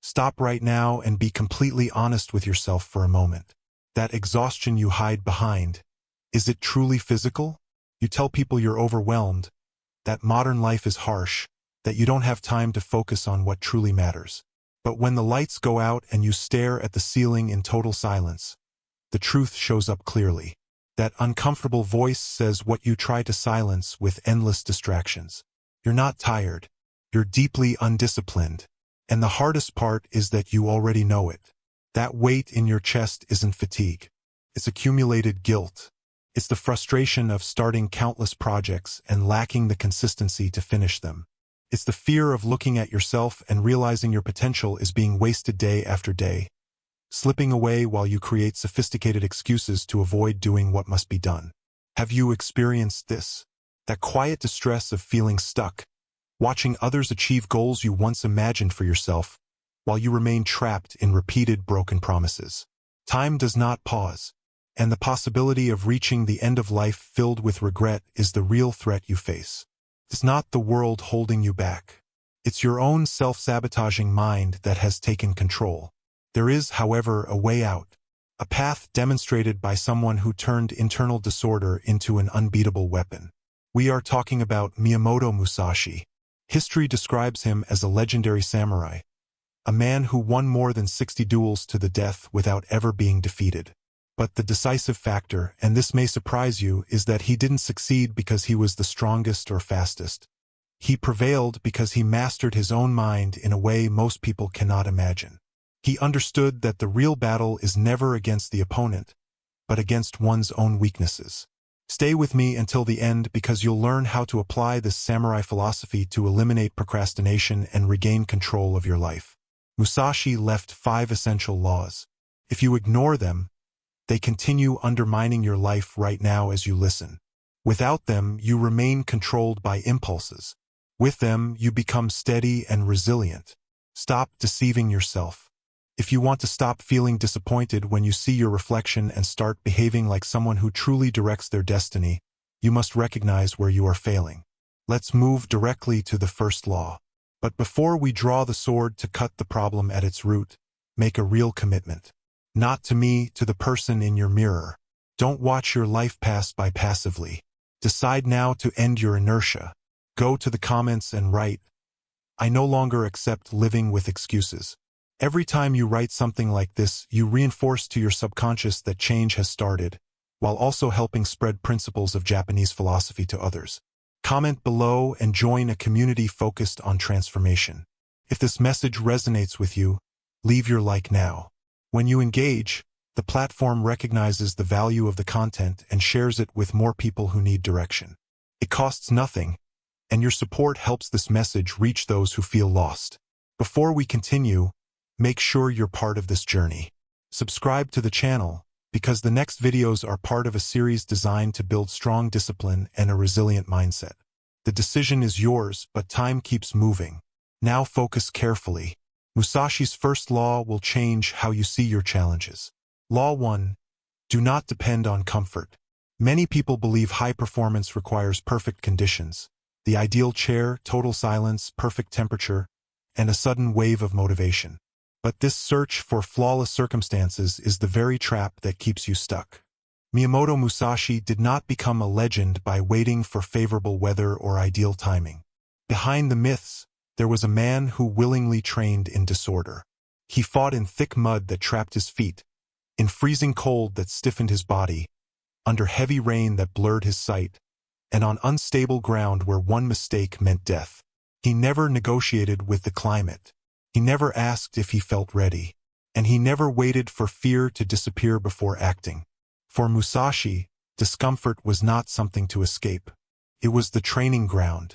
Stop right now and be completely honest with yourself for a moment. That exhaustion you hide behind, is it truly physical? You tell people you're overwhelmed, that modern life is harsh, that you don't have time to focus on what truly matters. But when the lights go out and you stare at the ceiling in total silence, the truth shows up clearly. That uncomfortable voice says what you try to silence with endless distractions. You're not tired. You're deeply undisciplined. And the hardest part is that you already know it. That weight in your chest isn't fatigue. It's accumulated guilt. It's the frustration of starting countless projects and lacking the consistency to finish them. It's the fear of looking at yourself and realizing your potential is being wasted day after day, slipping away while you create sophisticated excuses to avoid doing what must be done. Have you experienced this? That quiet distress of feeling stuck, watching others achieve goals you once imagined for yourself, while you remain trapped in repeated broken promises. Time does not pause, and the possibility of reaching the end of life filled with regret is the real threat you face. It's not the world holding you back. It's your own self-sabotaging mind that has taken control. There is, however, a way out, a path demonstrated by someone who turned internal disorder into an unbeatable weapon. We are talking about Miyamoto Musashi. History describes him as a legendary samurai, a man who won more than 60 duels to the death without ever being defeated. But the decisive factor, and this may surprise you, is that he didn't succeed because he was the strongest or fastest. He prevailed because he mastered his own mind in a way most people cannot imagine. He understood that the real battle is never against the opponent, but against one's own weaknesses. Stay with me until the end because you'll learn how to apply this samurai philosophy to eliminate procrastination and regain control of your life. Musashi left 5 essential laws. If you ignore them, they continue undermining your life right now as you listen. Without them, you remain controlled by impulses. With them, you become steady and resilient. Stop deceiving yourself. If you want to stop feeling disappointed when you see your reflection and start behaving like someone who truly directs their destiny, you must recognize where you are failing. Let's move directly to the first law. But before we draw the sword to cut the problem at its root, make a real commitment. Not to me, to the person in your mirror. Don't watch your life pass by passively. Decide now to end your inertia. Go to the comments and write, "I no longer accept living with excuses." Every time you write something like this, you reinforce to your subconscious that change has started, while also helping spread principles of Japanese philosophy to others. Comment below and join a community focused on transformation. If this message resonates with you, leave your like now. When you engage, the platform recognizes the value of the content and shares it with more people who need direction. It costs nothing, and your support helps this message reach those who feel lost. Before we continue, make sure you're part of this journey. Subscribe to the channel, because the next videos are part of a series designed to build strong discipline and a resilient mindset. The decision is yours, but time keeps moving. Now focus carefully. Musashi's first law will change how you see your challenges. Law 1. Do not depend on comfort. Many people believe high performance requires perfect conditions. The ideal chair, total silence, perfect temperature, and a sudden wave of motivation. But this search for flawless circumstances is the very trap that keeps you stuck. Miyamoto Musashi did not become a legend by waiting for favorable weather or ideal timing. Behind the myths, there was a man who willingly trained in disorder. He fought in thick mud that trapped his feet, in freezing cold that stiffened his body, under heavy rain that blurred his sight, and on unstable ground where one mistake meant death. He never negotiated with the climate. He never asked if he felt ready, and he never waited for fear to disappear before acting. For Musashi, discomfort was not something to escape. It was the training ground.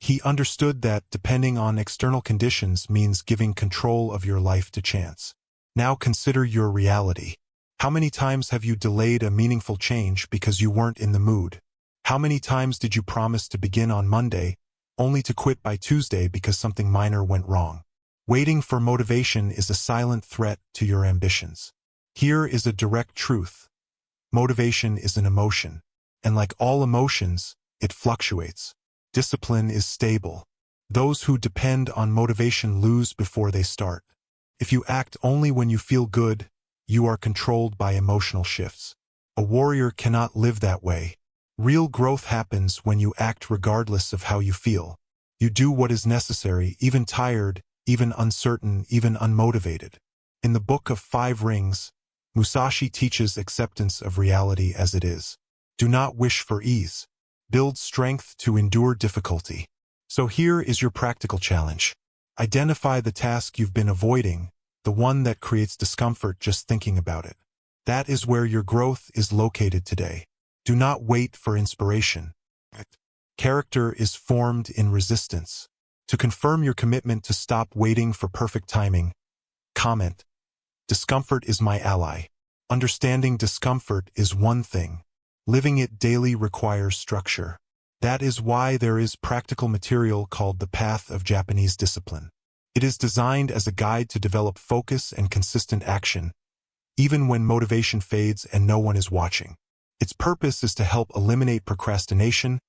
He understood that depending on external conditions means giving control of your life to chance. Now consider your reality. How many times have you delayed a meaningful change because you weren't in the mood? How many times did you promise to begin on Monday, only to quit by Tuesday because something minor went wrong? Waiting for motivation is a silent threat to your ambitions. Here is a direct truth. Motivation is an emotion, and like all emotions, it fluctuates. Discipline is stable. Those who depend on motivation lose before they start. If you act only when you feel good, you are controlled by emotional shifts. A warrior cannot live that way. Real growth happens when you act regardless of how you feel. You do what is necessary, even tired, even uncertain, even unmotivated. In the Book of Five Rings, Musashi teaches acceptance of reality as it is. Do not wish for ease. Build strength to endure difficulty. So here is your practical challenge. Identify the task you've been avoiding, the one that creates discomfort just thinking about it. That is where your growth is located today. Do not wait for inspiration. Character is formed in resistance. To confirm your commitment to stop waiting for perfect timing, comment, "Discomfort is my ally." Understanding discomfort is one thing. Living it daily requires structure. That is why there is practical material called the Path of Japanese Discipline. It is designed as a guide to develop focus and consistent action, even when motivation fades and no one is watching. Its purpose is to help eliminate procrastination,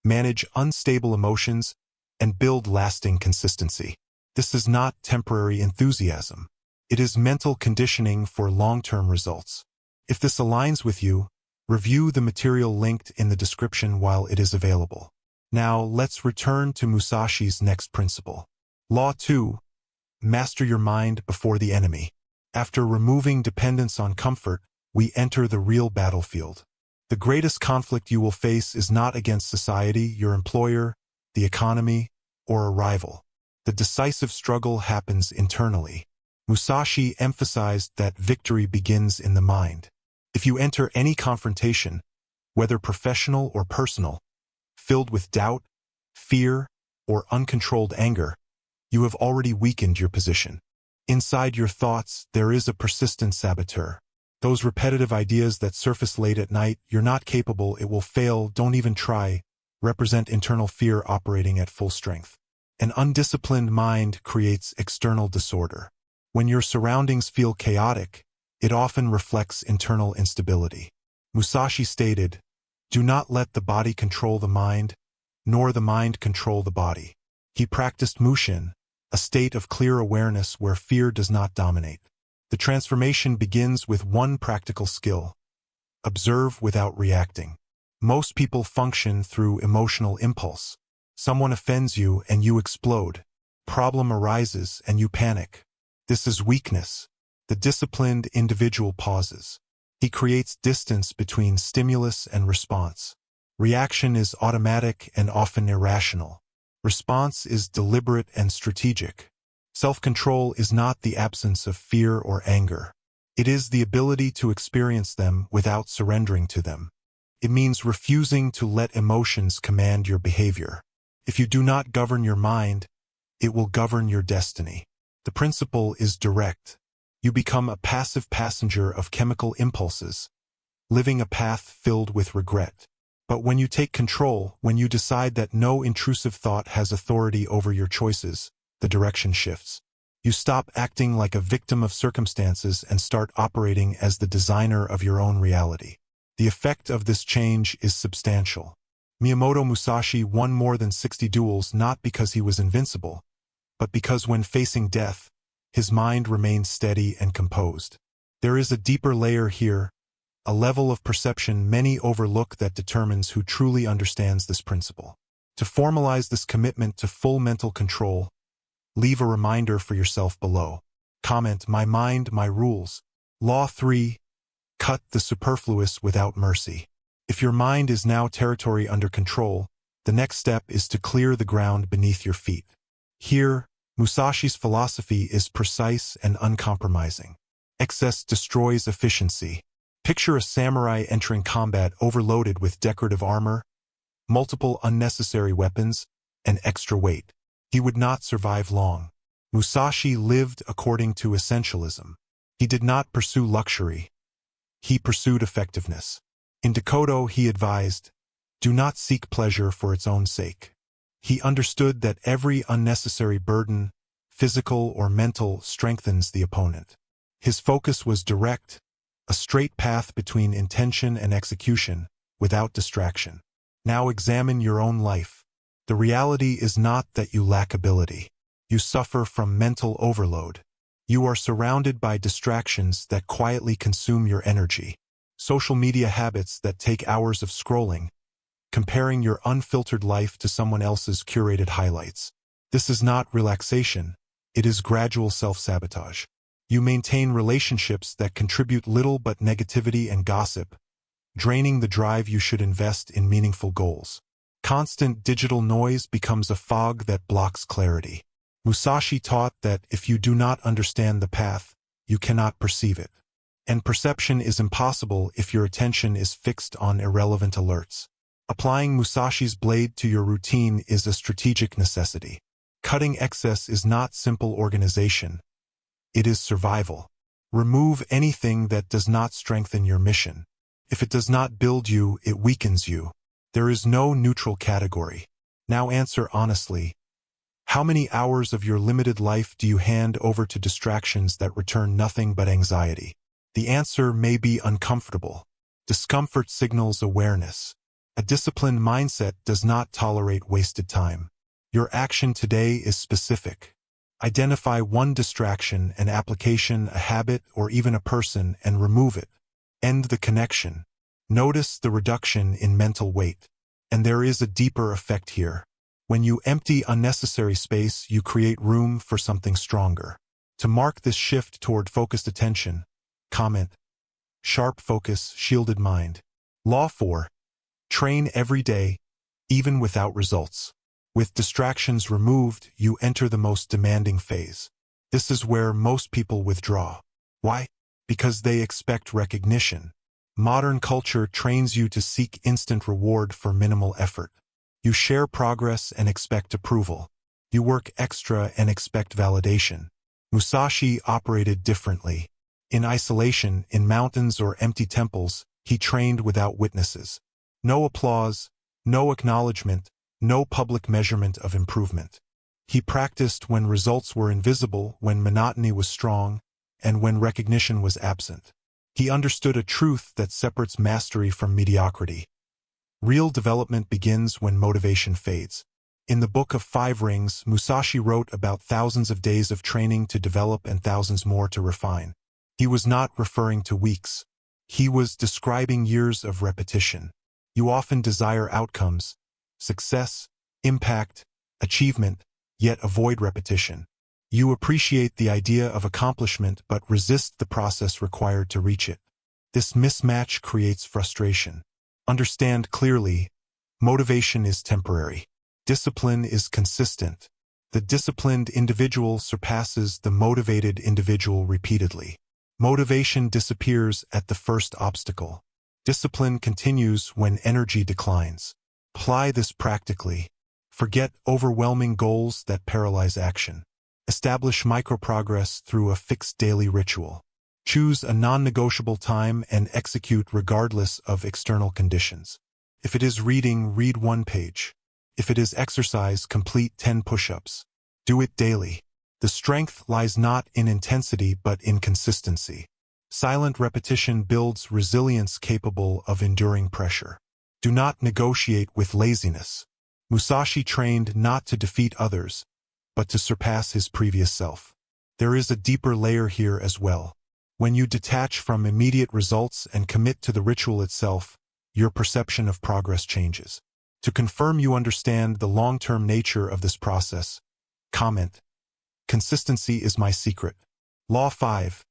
manage unstable emotions, and build lasting consistency. This is not temporary enthusiasm. It is mental conditioning for long-term results. If this aligns with you, review the material linked in the description while it is available. Now, let's return to Musashi's next principle. Law 2. Master your mind before the enemy. After removing dependence on comfort, we enter the real battlefield. The greatest conflict you will face is not against society, your employer, the economy, or a rival. The decisive struggle happens internally. Musashi emphasized that victory begins in the mind. If you enter any confrontation, whether professional or personal, filled with doubt, fear, or uncontrolled anger, you have already weakened your position. Inside your thoughts, there is a persistent saboteur. Those repetitive ideas that surface late at night, "You're not capable, it will fail, don't even try," represent internal fear operating at full strength. An undisciplined mind creates external disorder. When your surroundings feel chaotic, it often reflects internal instability. Musashi stated, "Do not let the body control the mind, nor the mind control the body." He practiced mushin, a state of clear awareness where fear does not dominate. The transformation begins with one practical skill: observe without reacting. Most people function through emotional impulse. Someone offends you and you explode. Problem arises and you panic. This is weakness. The disciplined individual pauses. He creates distance between stimulus and response. Reaction is automatic and often irrational. Response is deliberate and strategic. Self-control is not the absence of fear or anger. It is the ability to experience them without surrendering to them. It means refusing to let emotions command your behavior. If you do not govern your mind, it will govern your destiny. The principle is direct. You become a passive passenger of chemical impulses, living a path filled with regret. But when you take control, when you decide that no intrusive thought has authority over your choices, the direction shifts. You stop acting like a victim of circumstances and start operating as the designer of your own reality. The effect of this change is substantial. Miyamoto Musashi won more than 60 duels not because he was invincible, but because when facing death, his mind remained steady and composed. There is a deeper layer here, a level of perception many overlook that determines who truly understands this principle. To formalize this commitment to full mental control, leave a reminder for yourself below. Comment, "My mind, my rules." Law 3. Cut the superfluous without mercy. If your mind is now territory under control, the next step is to clear the ground beneath your feet. Here, Musashi's philosophy is precise and uncompromising. Excess destroys efficiency. Picture a samurai entering combat overloaded with decorative armor, multiple unnecessary weapons, and extra weight. He would not survive long. Musashi lived according to essentialism. He did not pursue luxury. He pursued effectiveness. In Dakota, he advised, "Do not seek pleasure for its own sake." He understood that every unnecessary burden, physical or mental, strengthens the opponent. His focus was direct, a straight path between intention and execution, without distraction. Now examine your own life. The reality is not that you lack ability. You suffer from mental overload. You are surrounded by distractions that quietly consume your energy. Social media habits that take hours of scrolling, comparing your unfiltered life to someone else's curated highlights. This is not relaxation, it is gradual self-sabotage. You maintain relationships that contribute little but negativity and gossip, draining the drive you should invest in meaningful goals. Constant digital noise becomes a fog that blocks clarity. Musashi taught that if you do not understand the path, you cannot perceive it. And perception is impossible if your attention is fixed on irrelevant alerts. Applying Musashi's blade to your routine is a strategic necessity. Cutting excess is not simple organization. It is survival. Remove anything that does not strengthen your mission. If it does not build you, it weakens you. There is no neutral category. Now answer honestly. How many hours of your limited life do you hand over to distractions that return nothing but anxiety? The answer may be uncomfortable. Discomfort signals awareness. A disciplined mindset does not tolerate wasted time. Your action today is specific. Identify one distraction, an application, a habit, or even a person, and remove it. End the connection. Notice the reduction in mental weight. And there is a deeper effect here. When you empty unnecessary space, you create room for something stronger. To mark this shift toward focused attention, comment: sharp focus, shielded mind. Law 4. Train every day, even without results. With distractions removed, you enter the most demanding phase. This is where most people withdraw. Why? Because they expect recognition. Modern culture trains you to seek instant reward for minimal effort. You share progress and expect approval. You work extra and expect validation. Musashi operated differently. In isolation, in mountains or empty temples, he trained without witnesses. No applause, no acknowledgement, no public measurement of improvement. He practiced when results were invisible, when monotony was strong, and when recognition was absent. He understood a truth that separates mastery from mediocrity. Real development begins when motivation fades. In the Book of 5 Rings, Musashi wrote about thousands of days of training to develop and thousands more to refine. He was not referring to weeks. He was describing years of repetition. You often desire outcomes, success, impact, achievement, yet avoid repetition. You appreciate the idea of accomplishment but resist the process required to reach it. This mismatch creates frustration. Understand clearly, motivation is temporary. Discipline is consistent. The disciplined individual surpasses the motivated individual repeatedly. Motivation disappears at the first obstacle. Discipline continues when energy declines. Apply this practically. Forget overwhelming goals that paralyze action. Establish micro-progress through a fixed daily ritual. Choose a non-negotiable time and execute regardless of external conditions. If it is reading, read 1 page. If it is exercise, complete 10 push-ups. Do it daily. The strength lies not in intensity but in consistency. Silent repetition builds resilience capable of enduring pressure. Do not negotiate with laziness. Musashi trained not to defeat others, but to surpass his previous self. There is a deeper layer here as well. When you detach from immediate results and commit to the ritual itself, your perception of progress changes. To confirm you understand the long-term nature of this process, comment: consistency is my secret. Law 5.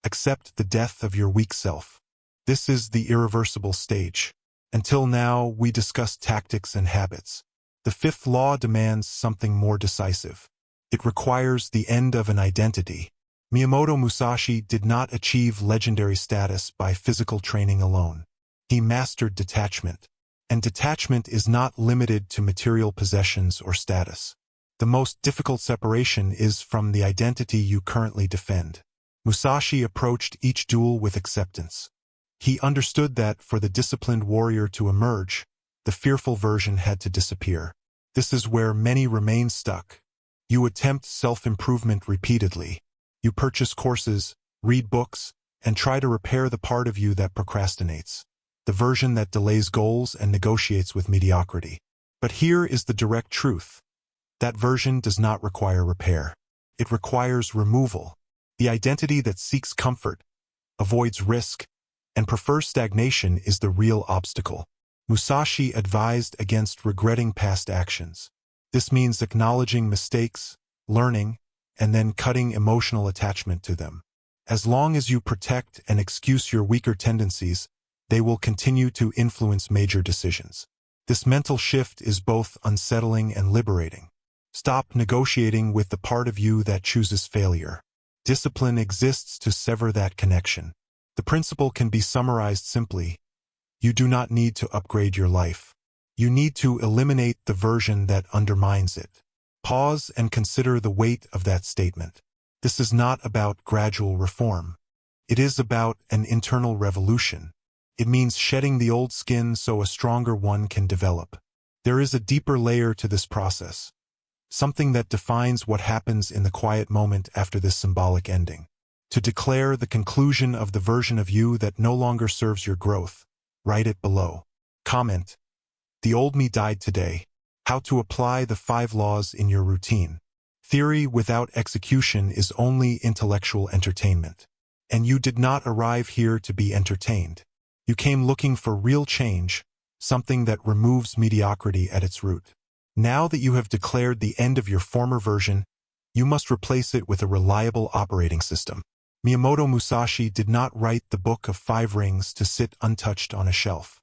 Accept the death of your weak self. This is the irreversible stage. Until now, we discussed tactics and habits. The 5th law demands something more decisive. It requires the end of an identity. Miyamoto Musashi did not achieve legendary status by physical training alone. He mastered detachment. And detachment is not limited to material possessions or status. The most difficult separation is from the identity you currently defend. Musashi approached each duel with acceptance. He understood that for the disciplined warrior to emerge, the fearful version had to disappear. This is where many remain stuck. You attempt self-improvement repeatedly. You purchase courses, read books, and try to repair the part of you that procrastinates, the version that delays goals and negotiates with mediocrity. But here is the direct truth. That version does not require repair. It requires removal. The identity that seeks comfort, avoids risk, and prefers stagnation is the real obstacle. Musashi advised against regretting past actions. This means acknowledging mistakes, learning, and then cutting emotional attachment to them. As long as you protect and excuse your weaker tendencies, they will continue to influence major decisions. This mental shift is both unsettling and liberating. Stop negotiating with the part of you that chooses failure. Discipline exists to sever that connection. The principle can be summarized simply: you do not need to upgrade your life. You need to eliminate the version that undermines it. Pause and consider the weight of that statement. This is not about gradual reform. It is about an internal revolution. It means shedding the old skin so a stronger one can develop. There is a deeper layer to this process, something that defines what happens in the quiet moment after this symbolic ending. To declare the conclusion of the version of you that no longer serves your growth, write it below. Comment: the old me died today. How to apply the 5 laws in your routine. Theory without execution is only intellectual entertainment. And you did not arrive here to be entertained. You came looking for real change, something that removes mediocrity at its root. Now that you have declared the end of your former version, you must replace it with a reliable operating system. Miyamoto Musashi did not write the Book of 5 Rings to sit untouched on a shelf.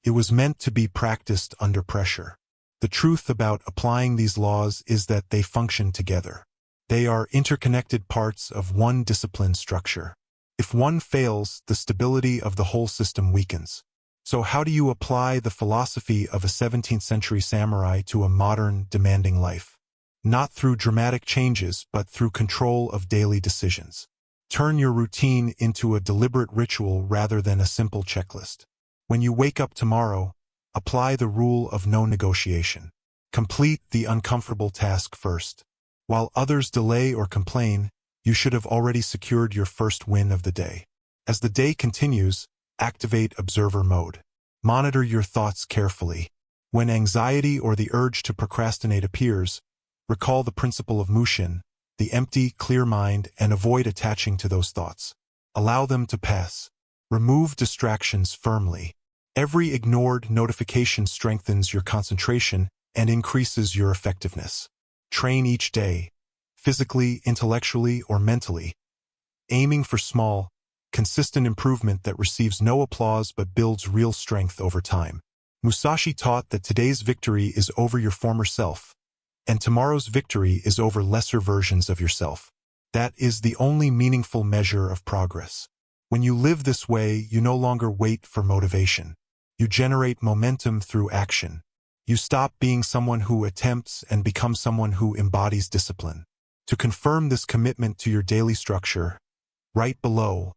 It was meant to be practiced under pressure. The truth about applying these laws is that they function together. They are interconnected parts of one disciplined structure. If one fails, the stability of the whole system weakens. So how do you apply the philosophy of a 17th century samurai to a modern, demanding life? Not through dramatic changes, but through control of daily decisions. Turn your routine into a deliberate ritual rather than a simple checklist. When you wake up tomorrow, apply the rule of no negotiation. Complete the uncomfortable task first. While others delay or complain, you should have already secured your first win of the day. As the day continues, activate observer mode. Monitor your thoughts carefully. When anxiety or the urge to procrastinate appears, recall the principle of Mushin, the empty, clear mind, and avoid attaching to those thoughts. Allow them to pass. Remove distractions firmly. Every ignored notification strengthens your concentration and increases your effectiveness. Train each day, physically, intellectually, or mentally, aiming for small, consistent improvement that receives no applause but builds real strength over time. Musashi taught that today's victory is over your former self, and tomorrow's victory is over lesser versions of yourself. That is the only meaningful measure of progress. When you live this way, you no longer wait for motivation. You generate momentum through action. You stop being someone who attempts and become someone who embodies discipline. To confirm this commitment to your daily structure, write below: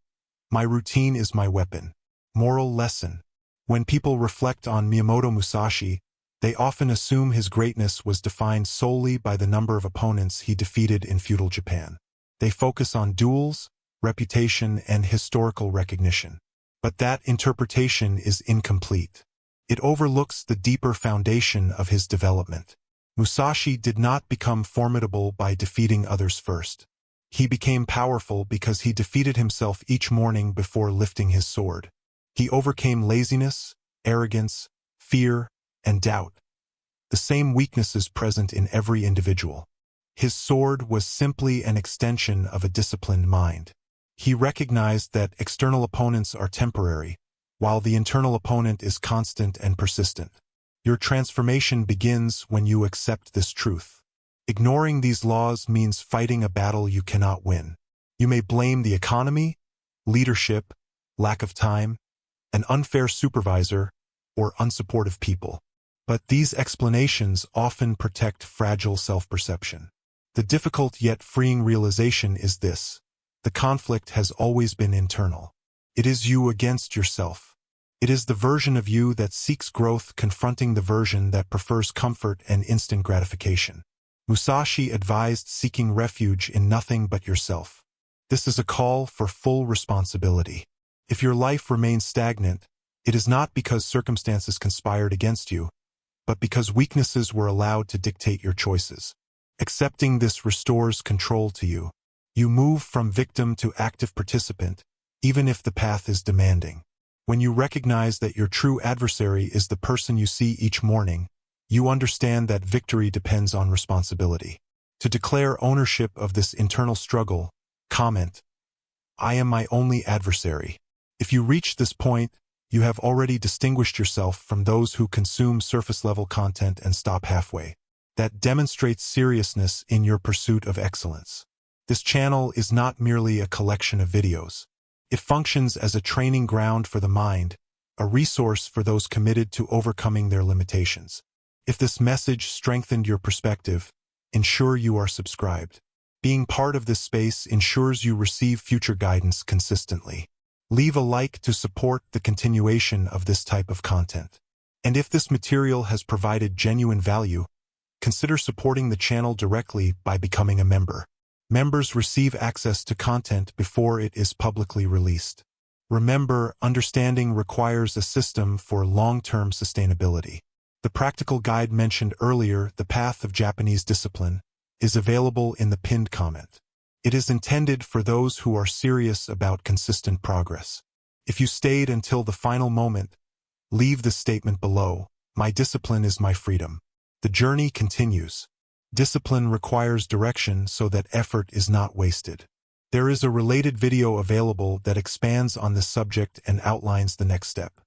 my routine is my weapon. Moral lesson: when people reflect on Miyamoto Musashi, they often assume his greatness was defined solely by the number of opponents he defeated in feudal Japan. They focus on duels, reputation, and historical recognition. But that interpretation is incomplete. It overlooks the deeper foundation of his development. Musashi did not become formidable by defeating others first. He became powerful because he defeated himself each morning before lifting his sword. He overcame laziness, arrogance, fear, and doubt, the same weaknesses present in every individual. His sword was simply an extension of a disciplined mind. He recognized that external opponents are temporary, while the internal opponent is constant and persistent. Your transformation begins when you accept this truth. Ignoring these laws means fighting a battle you cannot win. You may blame the economy, leadership, lack of time, an unfair supervisor, or unsupportive people. But these explanations often protect fragile self-perception. The difficult yet freeing realization is this: the conflict has always been internal. It is you against yourself. It is the version of you that seeks growth confronting the version that prefers comfort and instant gratification. Musashi advised seeking refuge in nothing but yourself. This is a call for full responsibility. If your life remains stagnant, it is not because circumstances conspired against you, but because weaknesses were allowed to dictate your choices. Accepting this restores control to you. You move from victim to active participant, even if the path is demanding. When you recognize that your true adversary is the person you see each morning, you understand that victory depends on responsibility. To declare ownership of this internal struggle, comment, "I am my only adversary." If you reach this point, you have already distinguished yourself from those who consume surface-level content and stop halfway. That demonstrates seriousness in your pursuit of excellence. This channel is not merely a collection of videos. It functions as a training ground for the mind, a resource for those committed to overcoming their limitations. If this message strengthened your perspective, ensure you are subscribed. Being part of this space ensures you receive future guidance consistently. Leave a like to support the continuation of this type of content. And if this material has provided genuine value, consider supporting the channel directly by becoming a member. Members receive access to content before it is publicly released. Remember, understanding requires a system for long-term sustainability. The practical guide mentioned earlier, The Path of Japanese Discipline, is available in the pinned comment. It is intended for those who are serious about consistent progress. If you stayed until the final moment, leave the statement below, "My discipline is my freedom." The journey continues. Discipline requires direction so that effort is not wasted. There is a related video available that expands on this subject and outlines the next step.